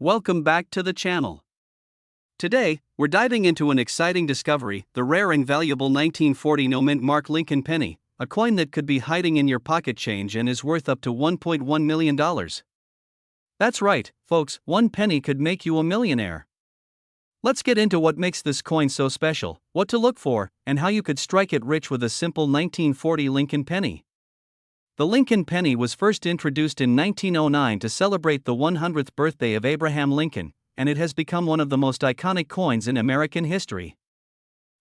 Welcome back to the channel. Today, we're diving into an exciting discovery, the rare and valuable 1940 no-mint mark Lincoln penny, a coin that could be hiding in your pocket change and is worth up to $1.1 million. That's right, folks, one penny could make you a millionaire. Let's get into what makes this coin so special, what to look for, and how you could strike it rich with a simple 1940 Lincoln penny. The Lincoln penny was first introduced in 1909 to celebrate the 100th birthday of Abraham Lincoln, and it has become one of the most iconic coins in American history.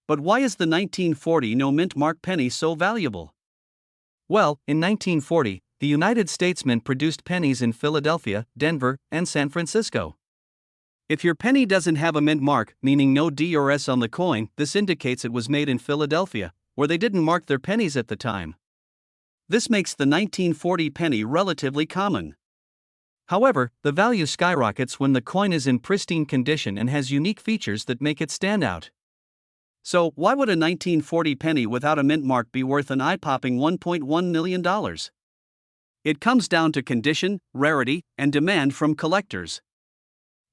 But why is the 1940 no-mint mark penny so valuable? Well, in 1940, the United States Mint produced pennies in Philadelphia, Denver, and San Francisco. If your penny doesn't have a mint mark, meaning no D or S on the coin, this indicates it was made in Philadelphia, where they didn't mark their pennies at the time. This makes the 1940 penny relatively common. However, the value skyrockets when the coin is in pristine condition and has unique features that make it stand out. So, why would a 1940 penny without a mint mark be worth an eye-popping $1.1 million? It comes down to condition, rarity, and demand from collectors.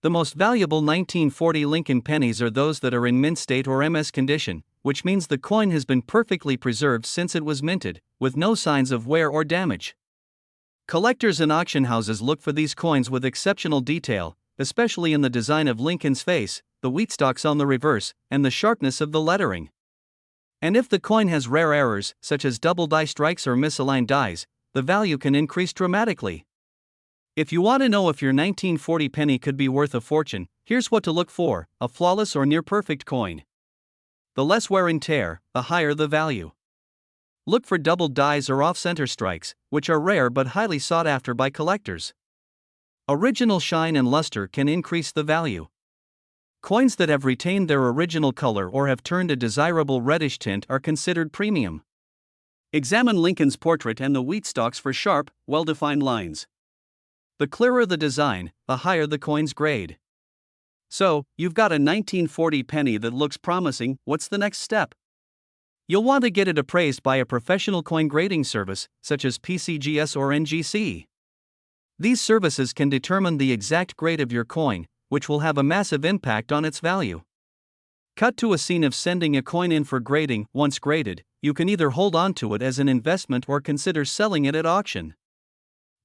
The most valuable 1940 Lincoln pennies are those that are in mint state or MS condition, which means the coin has been perfectly preserved since it was minted, with no signs of wear or damage. Collectors and auction houses look for these coins with exceptional detail, especially in the design of Lincoln's face, the wheat stalks on the reverse, and the sharpness of the lettering. And if the coin has rare errors, such as double die strikes or misaligned dies, the value can increase dramatically. If you want to know if your 1940 penny could be worth a fortune, here's what to look for: a flawless or near-perfect coin. The less wear and tear, the higher the value. Look for double dies or off-center strikes, which are rare but highly sought after by collectors. Original shine and luster can increase the value. Coins that have retained their original color or have turned a desirable reddish tint are considered premium. Examine Lincoln's portrait and the wheat stalks for sharp, well-defined lines. The clearer the design, the higher the coin's grade. So, you've got a 1940 penny that looks promising. What's the next step? You'll want to get it appraised by a professional coin grading service, such as PCGS or NGC. These services can determine the exact grade of your coin, which will have a massive impact on its value. Cut to a scene of sending a coin in for grading. Once graded, you can either hold on to it as an investment or consider selling it at auction.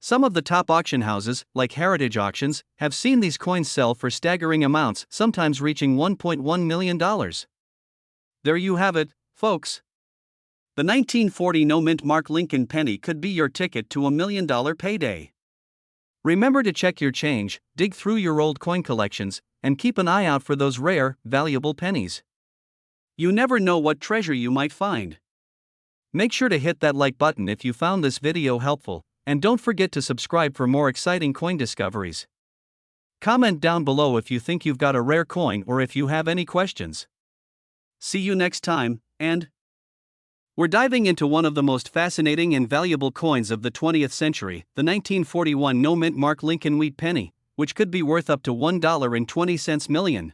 Some of the top auction houses, like Heritage Auctions, have seen these coins sell for staggering amounts, sometimes reaching $1.1 million. There you have it, folks. The 1940 no-mint mark Lincoln penny could be your ticket to $1 million payday. Remember to check your change, dig through your old coin collections, and keep an eye out for those rare, valuable pennies. You never know what treasure you might find. Make sure to hit that like button if you found this video helpful, and don't forget to subscribe for more exciting coin discoveries. Comment down below if you think you've got a rare coin or if you have any questions. See you next time, and we're diving into one of the most fascinating and valuable coins of the 20th century, the 1941 no-mint mark Lincoln wheat penny, which could be worth up to $1.20 million.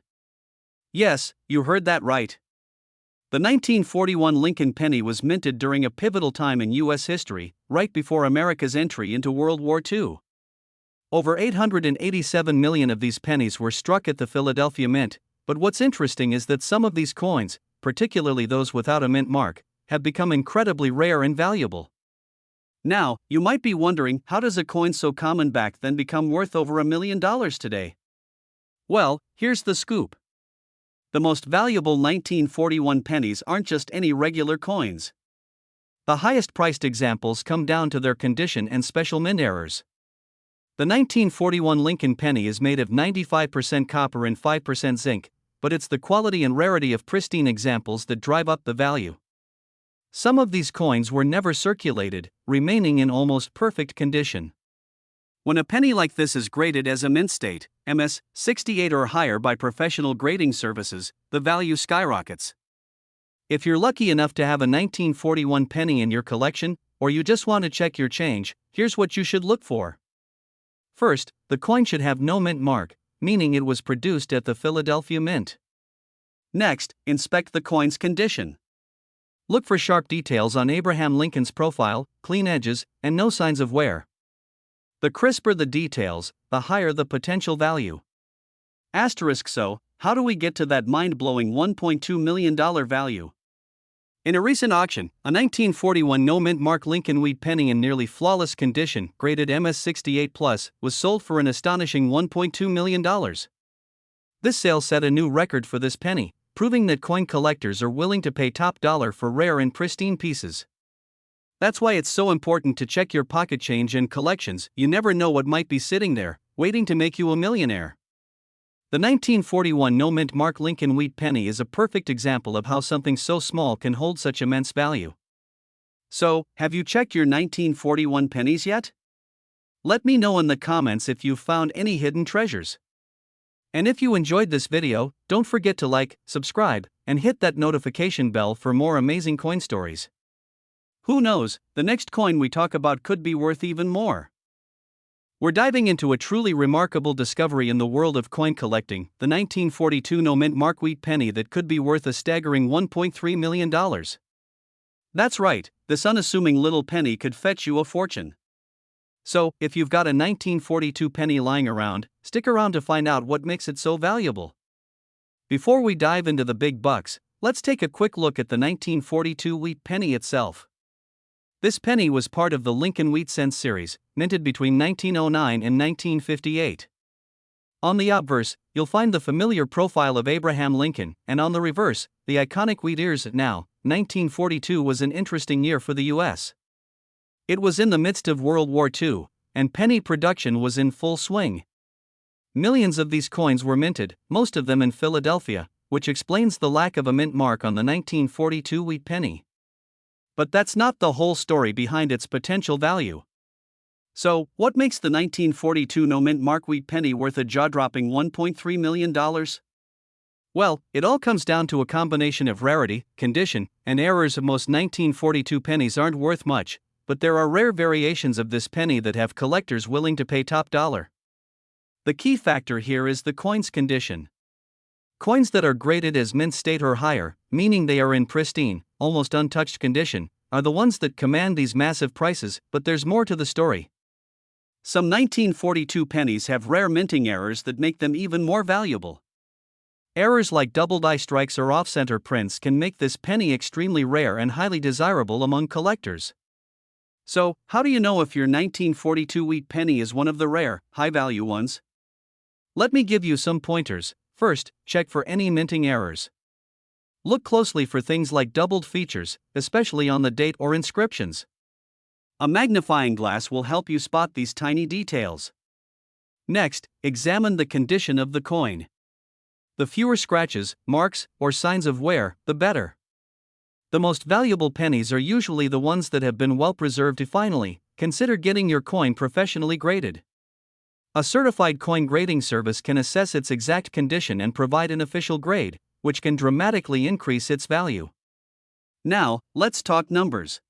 Yes, you heard that right. The 1941 Lincoln penny was minted during a pivotal time in U.S. history, right before America's entry into World War II. Over 887 million of these pennies were struck at the Philadelphia Mint, but what's interesting is that some of these coins, particularly those without a mint mark, have become incredibly rare and valuable. Now, you might be wondering, how does a coin so common back then become worth over $1 million today? Well, here's the scoop. The most valuable 1941 pennies aren't just any regular coins. The highest priced examples come down to their condition and special mint errors. The 1941 Lincoln penny is made of 95% copper and 5% zinc, but it's the quality and rarity of pristine examples that drive up the value. Some of these coins were never circulated, remaining in almost perfect condition. When a penny like this is graded as a mint state, MS 68 or higher by professional grading services, the value skyrockets. If you're lucky enough to have a 1941 penny in your collection, or you just want to check your change, here's what you should look for. First, the coin should have no mint mark, meaning it was produced at the Philadelphia Mint. Next, inspect the coin's condition. Look for sharp details on Abraham Lincoln's profile, clean edges, and no signs of wear. The crisper the details, the higher the potential value. So, how do we get to that mind-blowing $1.2 million value? In a recent auction, a 1941 no-mint mark Lincoln Wheat penny in nearly flawless condition, graded MS68+, was sold for an astonishing $1.2 million. This sale set a new record for this penny, proving that coin collectors are willing to pay top dollar for rare and pristine pieces. That's why it's so important to check your pocket change and collections. You never know what might be sitting there, waiting to make you a millionaire. The 1941 no-mint mark Lincoln Wheat penny is a perfect example of how something so small can hold such immense value. So, have you checked your 1941 pennies yet? Let me know in the comments if you've found any hidden treasures. And if you enjoyed this video, don't forget to like, subscribe, and hit that notification bell for more amazing coin stories. Who knows, the next coin we talk about could be worth even more. We're diving into a truly remarkable discovery in the world of coin collecting, the 1942 no-mint mark Wheat penny that could be worth a staggering $1.3 million. That's right, this unassuming little penny could fetch you a fortune. So, if you've got a 1942 penny lying around, stick around to find out what makes it so valuable. Before we dive into the big bucks, let's take a quick look at the 1942 Wheat penny itself. This penny was part of the Lincoln Wheat Cents series, minted between 1909 and 1958. On the obverse, you'll find the familiar profile of Abraham Lincoln, and on the reverse, the iconic wheat ears. Now, 1942 was an interesting year for the U.S. It was in the midst of World War II, and penny production was in full swing. Millions of these coins were minted, most of them in Philadelphia, which explains the lack of a mint mark on the 1942 Wheat penny. But that's not the whole story behind its potential value. So, what makes the 1942 no-mint mark Wheat penny worth a jaw-dropping $1.3 million? Well, it all comes down to a combination of rarity, condition, and errors. Most 1942 pennies aren't worth much, but there are rare variations of this penny that have collectors willing to pay top dollar. The key factor here is the coin's condition. Coins that are graded as mint state or higher, meaning they are in pristine, almost untouched condition, are the ones that command these massive prices. But there's more to the story. Some 1942 pennies have rare minting errors that make them even more valuable. Errors like double die strikes or off-center prints can make this penny extremely rare and highly desirable among collectors. So, how do you know if your 1942 Wheat penny is one of the rare, high-value ones? Let me give you some pointers. First, check for any minting errors. Look closely for things like doubled features, especially on the date or inscriptions. A magnifying glass will help you spot these tiny details. Next, examine the condition of the coin. The fewer scratches, marks, or signs of wear, the better. The most valuable pennies are usually the ones that have been well preserved. Finally, consider getting your coin professionally graded. A certified coin grading service can assess its exact condition and provide an official grade, which can dramatically increase its value. Now, let's talk numbers.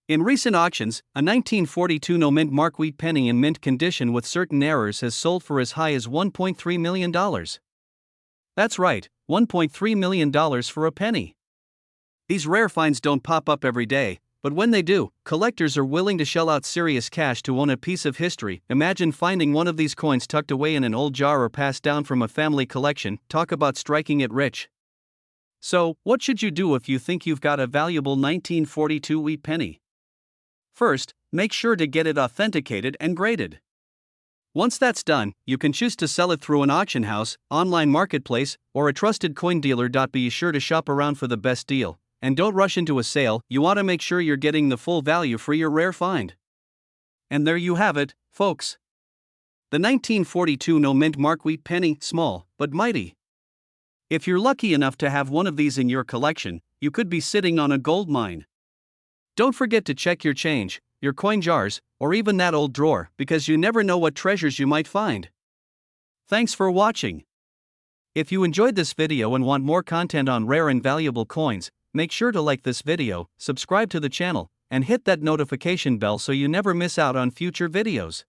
In recent auctions, a 1942 no-mint mark Wheat penny in mint condition with certain errors has sold for as high as $1.3 million. That's right, $1.3 million for a penny. These rare finds don't pop up every day, but when they do, collectors are willing to shell out serious cash to own a piece of history. Imagine finding one of these coins tucked away in an old jar or passed down from a family collection. Talk about striking it rich. So, what should you do if you think you've got a valuable 1942 Wheat penny? First, make sure to get it authenticated and graded. Once that's done, you can choose to sell it through an auction house, online marketplace, or a trusted coin dealer. Be sure to shop around for the best deal. And don't rush into a sale. You want to make sure you're getting the full value for your rare find. And there you have it, folks. The 1942 no-mint mark Wheat penny, small, but mighty. If you're lucky enough to have one of these in your collection, you could be sitting on a gold mine. Don't forget to check your change, your coin jars, or even that old drawer, because you never know what treasures you might find. Thanks for watching. If you enjoyed this video and want more content on rare and valuable coins, make sure to like this video, subscribe to the channel, and hit that notification bell so you never miss out on future videos.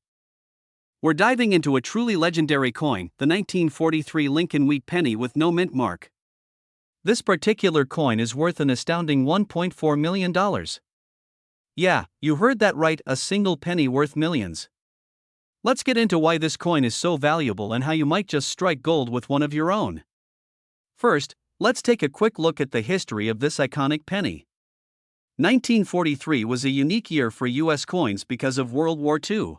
We're diving into a truly legendary coin, the 1943 Lincoln Wheat penny with no mint mark. This particular coin is worth an astounding $1.4 million. Yeah, you heard that right, a single penny worth millions. Let's get into why this coin is so valuable and how you might just strike gold with one of your own. First, let's take a quick look at the history of this iconic penny. 1943 was a unique year for US coins because of World War II.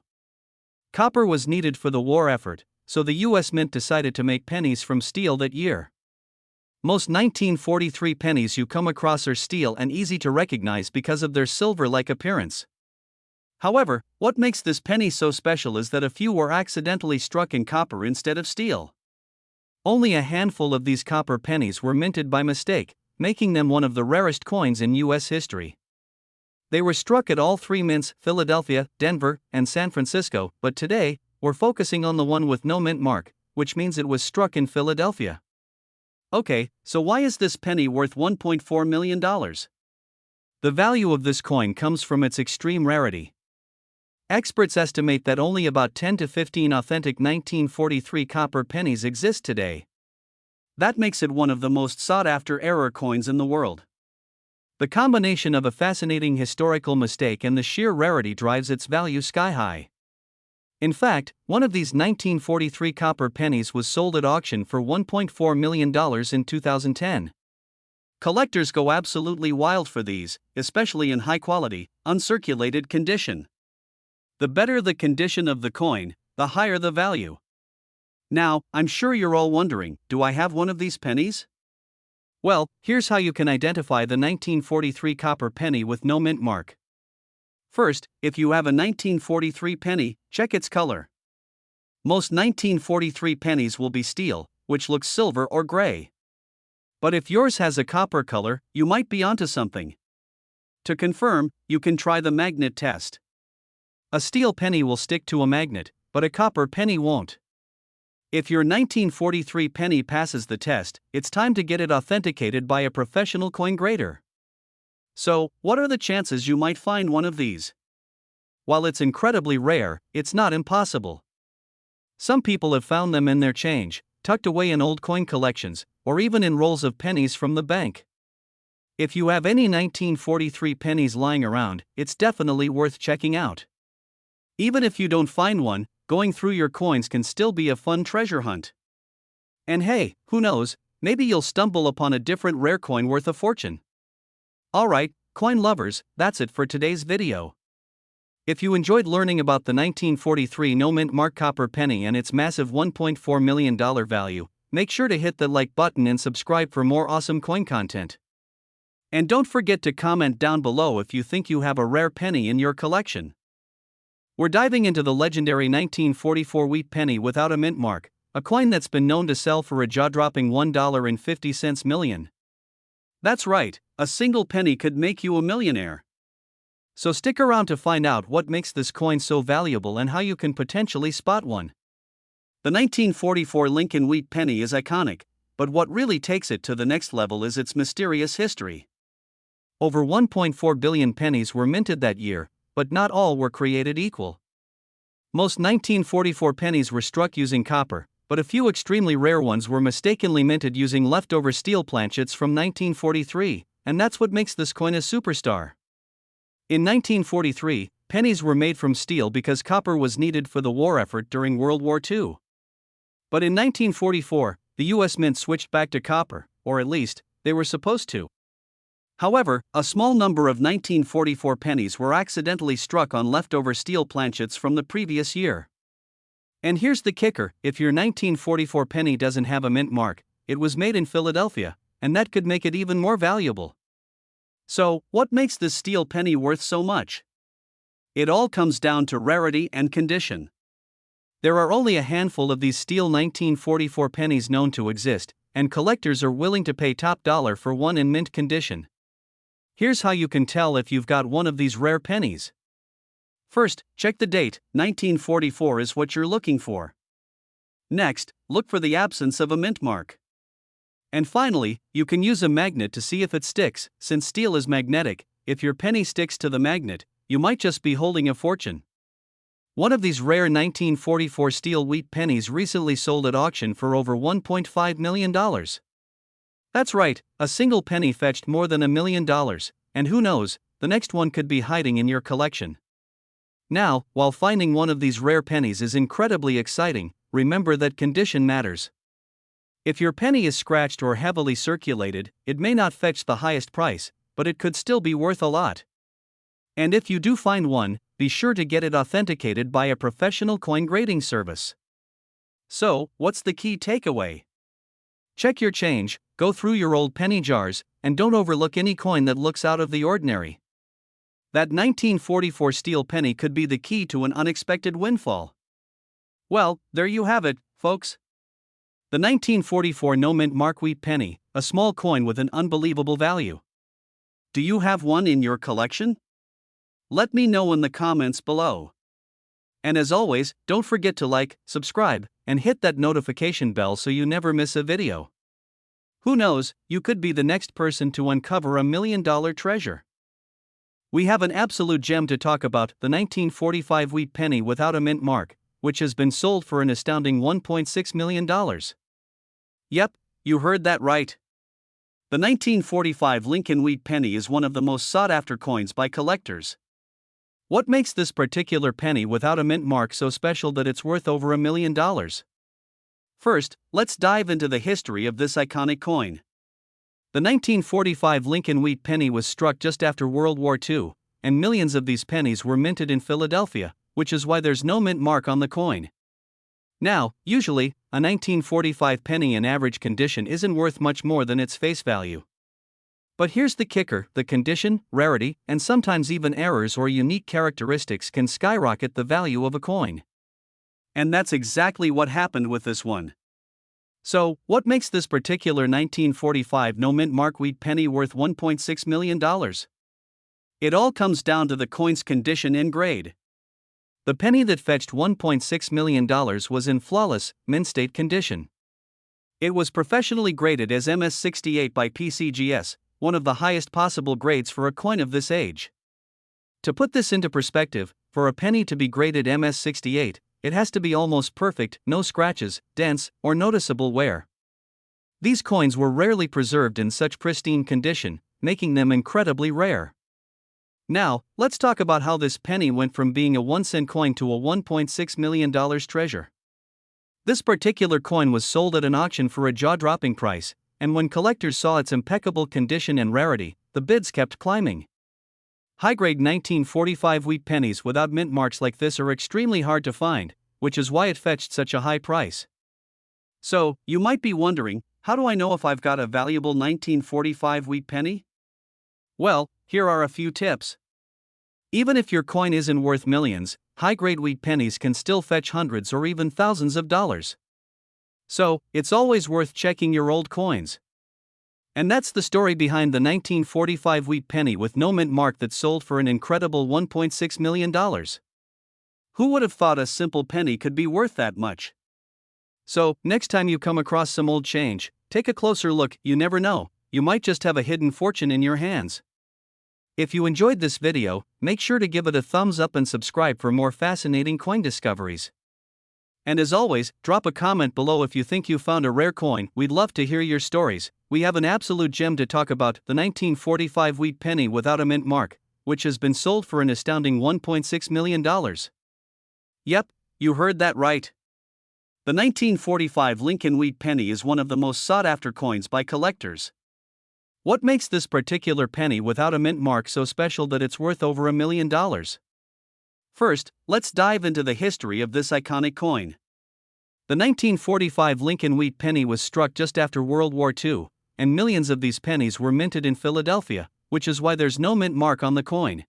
Copper was needed for the war effort, so the US Mint decided to make pennies from steel that year. Most 1943 pennies you come across are steel and easy to recognize because of their silver-like appearance. However, what makes this penny so special is that a few were accidentally struck in copper instead of steel. Only a handful of these copper pennies were minted by mistake, making them one of the rarest coins in US history. They were struck at all three mints, Philadelphia, Denver, and San Francisco, but today, we're focusing on the one with no mint mark, which means it was struck in Philadelphia. Okay, so why is this penny worth $1.4 million? The value of this coin comes from its extreme rarity. Experts estimate that only about 10 to 15 authentic 1943 copper pennies exist today. That makes it one of the most sought-after error coins in the world. The combination of a fascinating historical mistake and the sheer rarity drives its value sky-high. In fact, one of these 1943 copper pennies was sold at auction for $1.4 million in 2010. Collectors go absolutely wild for these, especially in high-quality, uncirculated condition. The better the condition of the coin, the higher the value. Now, I'm sure you're all wondering, do I have one of these pennies? Well, here's how you can identify the 1943 copper penny with no mint mark. First, if you have a 1943 penny, check its color. Most 1943 pennies will be steel, which looks silver or gray. But if yours has a copper color, you might be onto something. To confirm, you can try the magnet test. A steel penny will stick to a magnet, but a copper penny won't. If your 1943 penny passes the test, it's time to get it authenticated by a professional coin grader. So, what are the chances you might find one of these? While it's incredibly rare, it's not impossible. Some people have found them in their change, tucked away in old coin collections, or even in rolls of pennies from the bank. If you have any 1943 pennies lying around, it's definitely worth checking out. Even if you don't find one, going through your coins can still be a fun treasure hunt. And hey, who knows, maybe you'll stumble upon a different rare coin worth a fortune. Alright, coin lovers, that's it for today's video. If you enjoyed learning about the 1943 no mint mark copper penny and its massive $1.4 million value, make sure to hit the like button and subscribe for more awesome coin content. And don't forget to comment down below if you think you have a rare penny in your collection. We're diving into the legendary 1944 wheat penny without a mint mark, a coin that's been known to sell for a jaw-dropping $1.50 million. That's right, a single penny could make you a millionaire. So stick around to find out what makes this coin so valuable and how you can potentially spot one. The 1944 Lincoln wheat penny is iconic, but what really takes it to the next level is its mysterious history. Over 1.4 billion pennies were minted that year, but not all were created equal. Most 1944 pennies were struck using copper, but a few extremely rare ones were mistakenly minted using leftover steel planchets from 1943, and that's what makes this coin a superstar. In 1943, pennies were made from steel because copper was needed for the war effort during World War II. But in 1944, the US Mint switched back to copper, or at least, they were supposed to. However, a small number of 1944 pennies were accidentally struck on leftover steel planchets from the previous year. And here's the kicker, if your 1944 penny doesn't have a mint mark, it was made in Philadelphia, and that could make it even more valuable. So, what makes this steel penny worth so much? It all comes down to rarity and condition. There are only a handful of these steel 1944 pennies known to exist, and collectors are willing to pay top dollar for one in mint condition. Here's how you can tell if you've got one of these rare pennies. First, check the date, 1944 is what you're looking for. Next, look for the absence of a mint mark. And finally, you can use a magnet to see if it sticks, since steel is magnetic. If your penny sticks to the magnet, you might just be holding a fortune. One of these rare 1944 steel wheat pennies recently sold at auction for over $1.5 million. That's right, a single penny fetched more than $1 million, and who knows, the next one could be hiding in your collection. Now, while finding one of these rare pennies is incredibly exciting, remember that condition matters. If your penny is scratched or heavily circulated, it may not fetch the highest price, but it could still be worth a lot. And if you do find one, be sure to get it authenticated by a professional coin grading service. So, what's the key takeaway? Check your change, go through your old penny jars, and don't overlook any coin that looks out of the ordinary. That 1944 steel penny could be the key to an unexpected windfall. Well, there you have it, folks. The 1944 no-mint mark wheat penny, a small coin with an unbelievable value. Do you have one in your collection? Let me know in the comments below. And as always, don't forget to like, subscribe, and hit that notification bell so you never miss a video. Who knows, you could be the next person to uncover a $1 million treasure. We have an absolute gem to talk about, the 1945 wheat penny without a mint mark, which has been sold for an astounding $1.6 million. Yep, you heard that right. The 1945 Lincoln wheat penny is one of the most sought-after coins by collectors. What makes this particular penny without a mint mark so special that it's worth over $1 million? First, let's dive into the history of this iconic coin. The 1945 Lincoln wheat penny was struck just after World War II, and millions of these pennies were minted in Philadelphia, which is why there's no mint mark on the coin. Now, usually, a 1945 penny in average condition isn't worth much more than its face value. But here's the kicker: the condition, rarity, and sometimes even errors or unique characteristics can skyrocket the value of a coin. And that's exactly what happened with this one. So, what makes this particular 1945 no-mint mark wheat penny worth $1.6 million? It all comes down to the coin's condition and grade. The penny that fetched $1.6 million was in flawless, mint-state condition. It was professionally graded as MS68 by PCGS, one of the highest possible grades for a coin of this age. To put this into perspective, for a penny to be graded MS68, it has to be almost perfect, no scratches, dents, or noticeable wear. These coins were rarely preserved in such pristine condition, making them incredibly rare. Now, let's talk about how this penny went from being a 1-cent coin to a $1.6 million treasure. This particular coin was sold at an auction for a jaw-dropping price, and when collectors saw its impeccable condition and rarity, the bids kept climbing. High-grade 1945 wheat pennies without mint marks like this are extremely hard to find, which is why it fetched such a high price. So, you might be wondering, how do I know if I've got a valuable 1945 wheat penny? Well, here are a few tips. Even if your coin isn't worth millions, high-grade wheat pennies can still fetch hundreds or even thousands of dollars. So, it's always worth checking your old coins. And that's the story behind the 1945 wheat penny with no mint mark that sold for an incredible $1.6 million. Who would have thought a simple penny could be worth that much? So, next time you come across some old change, take a closer look. You never know, you might just have a hidden fortune in your hands. If you enjoyed this video, make sure to give it a thumbs up and subscribe for more fascinating coin discoveries. And as always, drop a comment below if you think you found a rare coin. We'd love to hear your stories. We have an absolute gem to talk about, the 1945 wheat penny without a mint mark, which has been sold for an astounding $1.6 million. Yep, you heard that right. The 1945 Lincoln wheat penny is one of the most sought-after coins by collectors. What makes this particular penny without a mint mark so special that it's worth over $1 million? First, let's dive into the history of this iconic coin. The 1945 Lincoln wheat penny was struck just after World War II, and millions of these pennies were minted in Philadelphia, which is why there's no mint mark on the coin.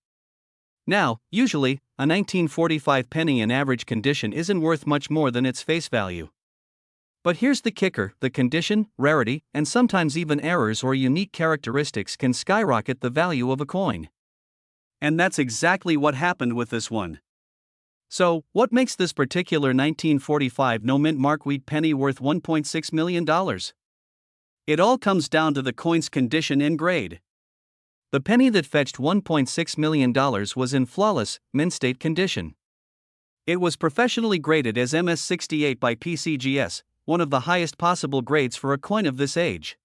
Now, usually, a 1945 penny in average condition isn't worth much more than its face value. But here's the kicker: the condition, rarity, and sometimes even errors or unique characteristics can skyrocket the value of a coin. And that's exactly what happened with this one. So, what makes this particular 1945 no-mint mark wheat penny worth $1.6 million? It all comes down to the coin's condition and grade. The penny that fetched $1.6 million was in flawless, mint-state condition. It was professionally graded as MS68 by PCGS, one of the highest possible grades for a coin of this age.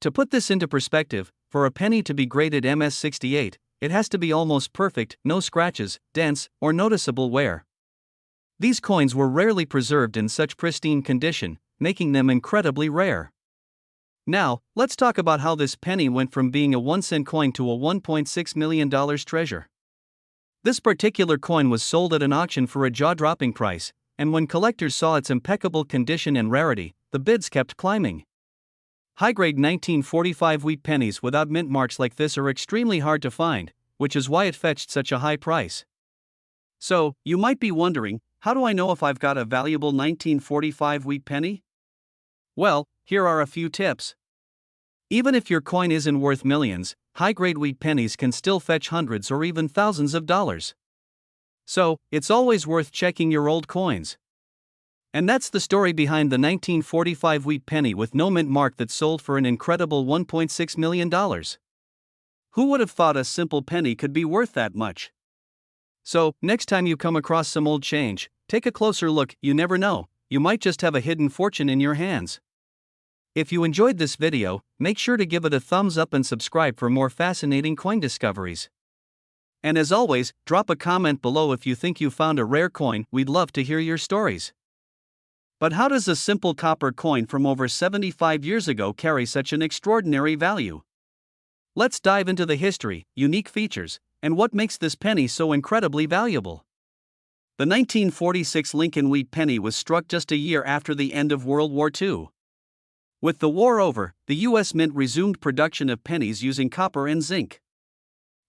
To put this into perspective, for a penny to be graded MS68, it has to be almost perfect, no scratches, dents, or noticeable wear. These coins were rarely preserved in such pristine condition, making them incredibly rare. Now, let's talk about how this penny went from being a 1-cent coin to a $1.6 million treasure. This particular coin was sold at an auction for a jaw-dropping price, and when collectors saw its impeccable condition and rarity, the bids kept climbing. High-grade 1945 wheat pennies without mint marks like this are extremely hard to find, which is why it fetched such a high price. So, you might be wondering, how do I know if I've got a valuable 1945 wheat penny? Well, here are a few tips. Even if your coin isn't worth millions, high-grade wheat pennies can still fetch hundreds or even thousands of dollars. So, it's always worth checking your old coins. And that's the story behind the 1945 wheat penny with no mint mark that sold for an incredible $1.6 million. Who would have thought a simple penny could be worth that much? So, next time you come across some old change, take a closer look. You never know, you might just have a hidden fortune in your hands. If you enjoyed this video, make sure to give it a thumbs up and subscribe for more fascinating coin discoveries. And as always, drop a comment below if you think you found a rare coin. We'd love to hear your stories. But how does a simple copper coin from over 75 years ago carry such an extraordinary value? Let's dive into the history, unique features, and what makes this penny so incredibly valuable. The 1946 Lincoln wheat penny was struck just a year after the end of World War II. With the war over, the U.S. Mint resumed production of pennies using copper and zinc.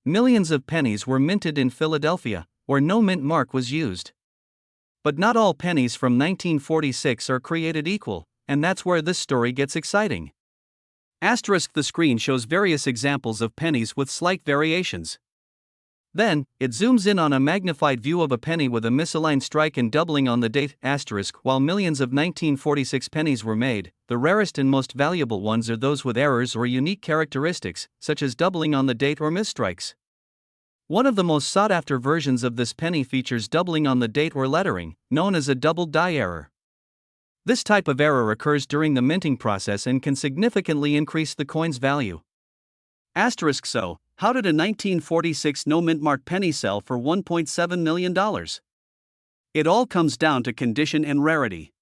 Millions of pennies were minted in Philadelphia, where no mint mark was used. But not all pennies from 1946 are created equal, and that's where this story gets exciting. The screen shows various examples of pennies with slight variations. Then, it zooms in on a magnified view of a penny with a misaligned strike and doubling on the date. While millions of 1946 pennies were made, the rarest and most valuable ones are those with errors or unique characteristics, such as doubling on the date or misstrikes. One of the most sought-after versions of this penny features doubling on the date or lettering, known as a double die error. This type of error occurs during the minting process and can significantly increase the coin's value. So, how did a 1946 no-mint mark penny sell for $1.7 million? It all comes down to condition and rarity.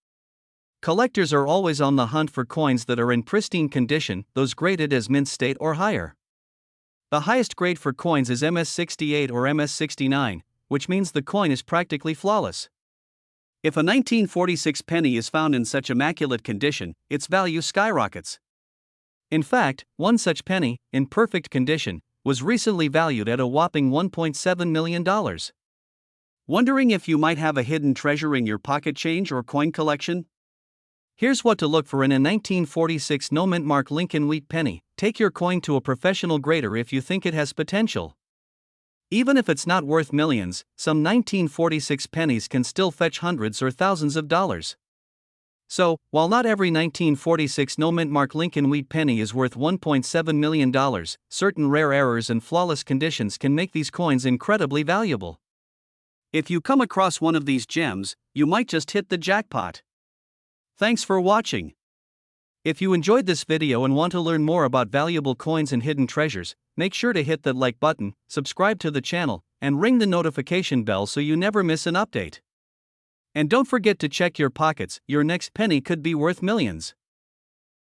Collectors are always on the hunt for coins that are in pristine condition, those graded as mint state or higher. The highest grade for coins is MS68 or MS69, which means the coin is practically flawless. If a 1946 penny is found in such immaculate condition, its value skyrockets. In fact, one such penny, in perfect condition, was recently valued at a whopping $1.7 million. Wondering if you might have a hidden treasure in your pocket change or coin collection? Here's what to look for in a 1946 no mint mark Lincoln wheat penny. Take your coin to a professional grader if you think it has potential. Even if it's not worth millions, some 1946 pennies can still fetch hundreds or thousands of dollars. So, while not every 1946 no mint mark Lincoln wheat penny is worth $1.7 million, certain rare errors and flawless conditions can make these coins incredibly valuable. If you come across one of these gems, you might just hit the jackpot. Thanks for watching. If you enjoyed this video and want to learn more about valuable coins and hidden treasures, make sure to hit that like button, subscribe to the channel, and ring the notification bell so you never miss an update. And don't forget to check your pockets, your next penny could be worth millions.